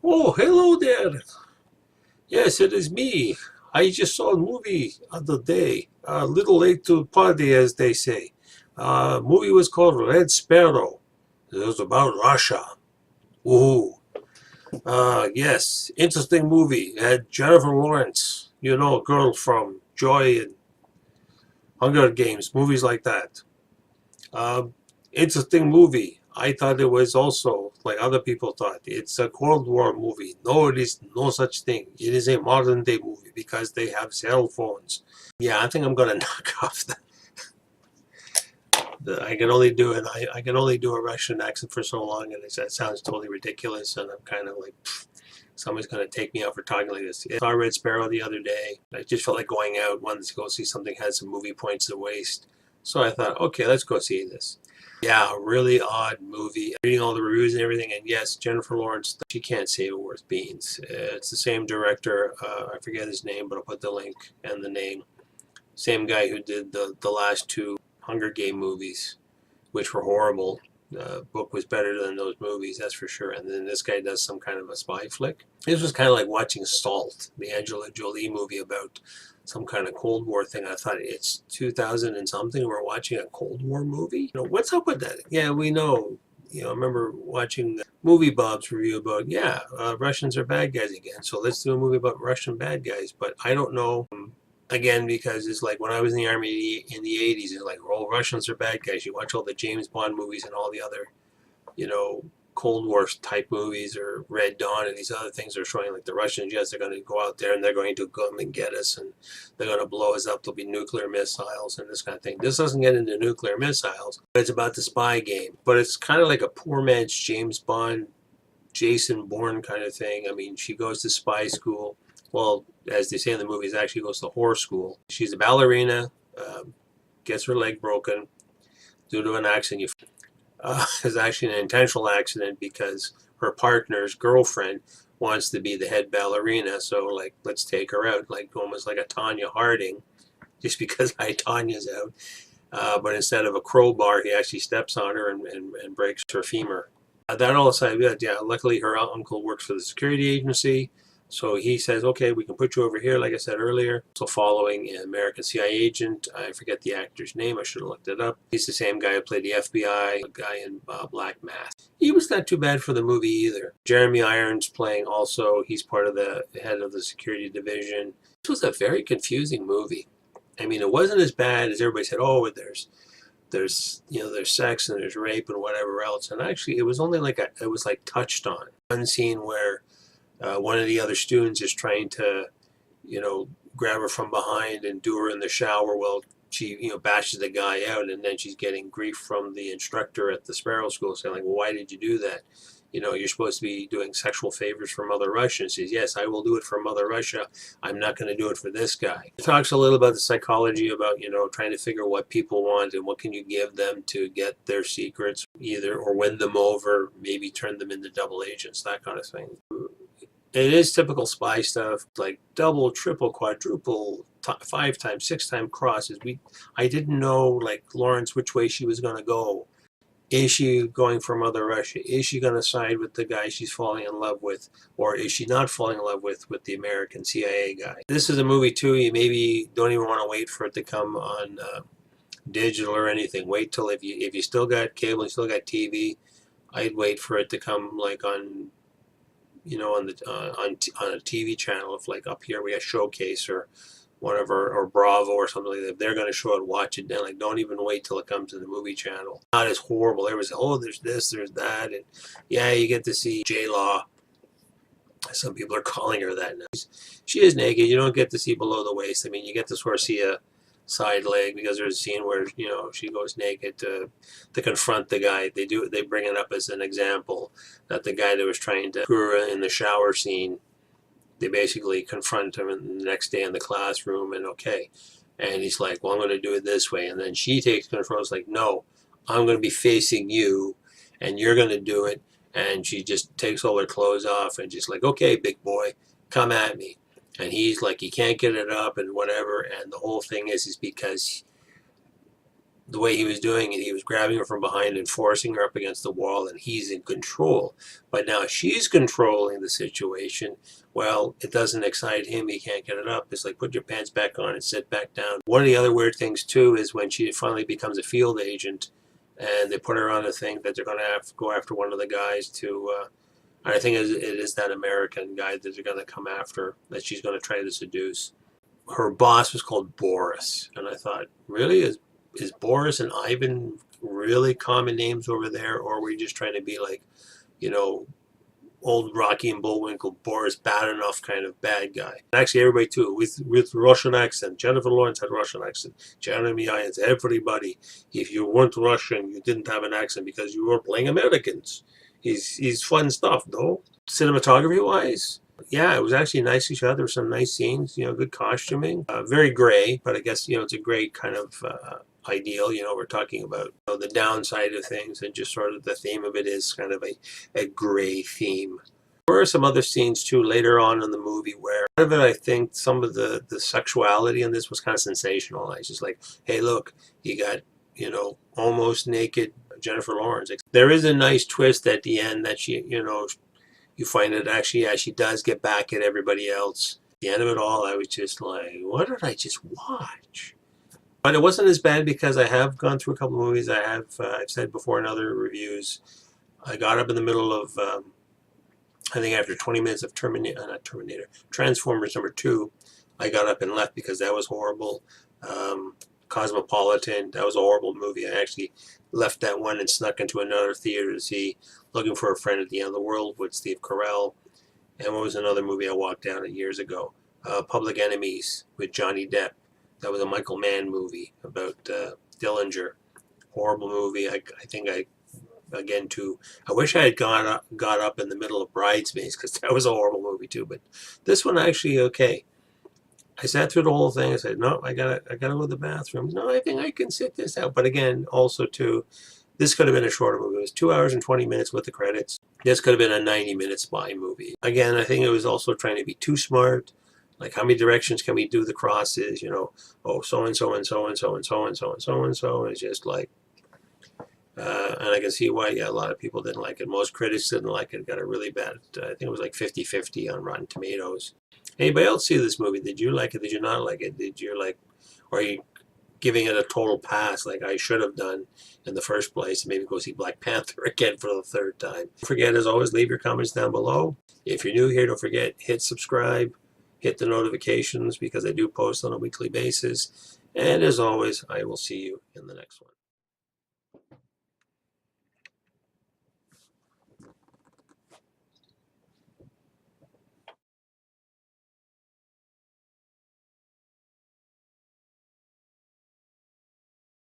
Oh, hello there. Yes, it is me. I just saw a movie other day. A little late to the party, as they say. Movie was called Red Sparrow. It was about Russia. Ooh. Yes, interesting movie. It had Jennifer Lawrence, girl from Joy and Hunger Games, movies like that. Um, Interesting movie. I thought it was also like other people thought. It's a Cold War movie. No, it is no such thing. It is a modern day movie because they have cell phones. Yeah, I think I'm gonna knock off I can only do it. I can only do a Russian accent for so long, and that sounds totally ridiculous. And I'm kind of like, somebody's gonna take me out for talking like this. I saw Red Sparrow the other day. I just felt like going out, wanted to go see something, had some movie points to waste. So I thought, okay, let's go see this. Yeah, a really odd movie. Reading all the reviews and everything, and yes, Jennifer Lawrence, she can't say a worth beans. It's the same director. I forget his name, but I'll put the link and the name. Same guy who did the last two Hunger Game movies, which were horrible. The book was better than those movies, that's for sure. And then this guy does some kind of a spy flick. This was kind of like watching Salt, the Angela Jolie movie about some kind of Cold War thing. I thought it's 2000 and something. We're watching a Cold War movie. What's up with that? Yeah, we know. I remember watching Movie Bob's review about, yeah, Russians are bad guys again. So let's do a movie about Russian bad guys. But I don't know. Again, because it's like when I was in the army in the 80s, it's like, oh, Russians are bad guys. You watch all the James Bond movies and all the other, Cold War type movies or Red Dawn and these other things are showing like the Russians, yes, they're going to go out there and they're going to come and get us and they're going to blow us up. There'll be nuclear missiles and this kind of thing. This doesn't get into nuclear missiles. It's about the spy game. But it's kind of like a poor man's James Bond, Jason Bourne kind of thing. I mean, she goes to spy school. Well, as they say in the movies, actually goes to whore school. She's a ballerina, gets her leg broken due to an accident. It's actually an intentional accident because her partner's girlfriend wants to be the head ballerina. So, like, let's take her out, like almost like a Tanya Harding, just because Tanya's out. But instead of a crowbar, he actually steps on her and breaks her femur. That all aside, yeah, luckily her uncle works for the security agency. So he says, okay, we can put you over here, like I said earlier. So following an American CIA agent, I forget the actor's name, I should have looked it up. He's the same guy who played the FBI, a guy in Black Mass. He was not too bad for the movie either. Jeremy Irons playing also, he's part of the head of the security division. This was a very confusing movie. I mean, it wasn't as bad as everybody said, oh, there's sex and there's rape and whatever else. And actually, it was only like it was like touched on. One scene where one of the other students is trying to, grab her from behind and do her in the shower while she, bashes the guy out, and then she's getting grief from the instructor at the Sparrow School saying, like, well, why did you do that? You're supposed to be doing sexual favors for Mother Russia. And she says, yes, I will do it for Mother Russia. I'm not going to do it for this guy. It talks a little about the psychology about, trying to figure what people want and what can you give them to get their secrets, either or win them over, maybe turn them into double agents, that kind of thing. It is typical spy stuff, like double, triple, quadruple, 5 times, 6 time crosses. I didn't know, like, Lawrence, which way she was going to go. Is she going for Mother Russia? Is she going to side with the guy she's falling in love with? Or is she not falling in love with the American CIA guy? This is a movie, too, you maybe don't even want to wait for it to come on digital or anything. Wait till, if you still got cable, you still got TV, I'd wait for it to come, like, on on a TV channel. If like up here we have Showcase or whatever, or Bravo or something like that, if they're going to show it, watch it. Then, like, don't even wait till it comes to the movie channel. Not as horrible. There was, oh, there's this, there's that, and yeah, you get to see J-Law. Some people are calling her that now. She is naked. You don't get to see below the waist. I mean, you get to sort of see a side leg, because there's a scene where she goes naked to confront the guy. They bring it up as an example that the guy that was trying to screw her in the shower scene, they basically confront him the next day in the classroom, and and he's like, well, I'm going to do it this way, and then she takes control. It's like, no, I'm going to be facing you and you're going to do it. And she just takes all her clothes off and just like, okay, big boy, come at me. And he's like, he can't get it up and whatever. And the whole thing is because the way he was doing it, he was grabbing her from behind and forcing her up against the wall, and he's in control. But now she's controlling the situation. Well, it doesn't excite him. He can't get it up. It's like, put your pants back on and sit back down. One of the other weird things, too, is when she finally becomes a field agent and they put her on a thing that they're going to have to go after one of the guys to, I think it is that American guy that they're going to come after, that she's going to try to seduce. Her boss was called Boris. And I thought, really? Is Boris and Ivan really common names over there? Or are we just trying to be like, you know, old Rocky and Bullwinkle, Boris bad enough kind of bad guy? Actually, everybody too, with Russian accent. Jennifer Lawrence had Russian accent. Jeremy Irons, everybody. If you weren't Russian, you didn't have an accent because you were playing Americans. He's fun stuff, though. Cinematography-wise, yeah, it was actually nicely shot. There were some nice scenes, you know, good costuming. Very gray, but I guess, you know, it's a great kind of ideal. You know, we're talking about, you know, the downside of things, and just sort of the theme of it is kind of a gray theme. There were some other scenes too later on in the movie where part of it, I think some of the sexuality in this was kind of sensationalized. Just like, hey, look, you got, you know, almost naked Jennifer Lawrence. There is a nice twist at the end that she, you know, you find that actually, yeah, she does get back at everybody else. At the end of it all, I was just like, what did I just watch? But it wasn't as bad because I have gone through a couple of movies. I've said before in other reviews, I got up in the middle of, I think after 20 minutes of Transformers #2, I got up and left because that was horrible. Cosmopolitan, that was a horrible movie. I actually left that one and snuck into another theater to see Looking for a Friend at the End of the World with Steve Carell. And what was another movie I walked down at years ago? Public Enemies with Johnny Depp. That was a Michael Mann movie about Dillinger. Horrible movie. I think again too, I wish I had got up in the middle of Bridesmaids, because that was a horrible movie too. But this one actually okay. I sat through the whole thing. I said, no, I gotta go to the bathroom. No, I think I can sit this out. But again, also too, this could have been a shorter movie. It was 2 hours and 20 minutes with the credits. This could have been a 90-minute spy movie. Again, I think it was also trying to be too smart. Like, how many directions can we do the crosses? You know, oh, so and so and so and so and so and so and so and so. It's just like, and I can see why, yeah, a lot of people didn't like it. Most critics didn't like it. It got a really bad, I think it was like 50-50 on Rotten Tomatoes. Anybody else see this movie? Did you like it? Did you not like it? Did you like, or are you giving it a total pass like I should have done in the first place, and maybe go see Black Panther again for the third time? Don't forget, as always, leave your comments down below. If you're new here, don't forget, hit subscribe, hit the notifications, because I do post on a weekly basis. And as always, I will see you in the next one.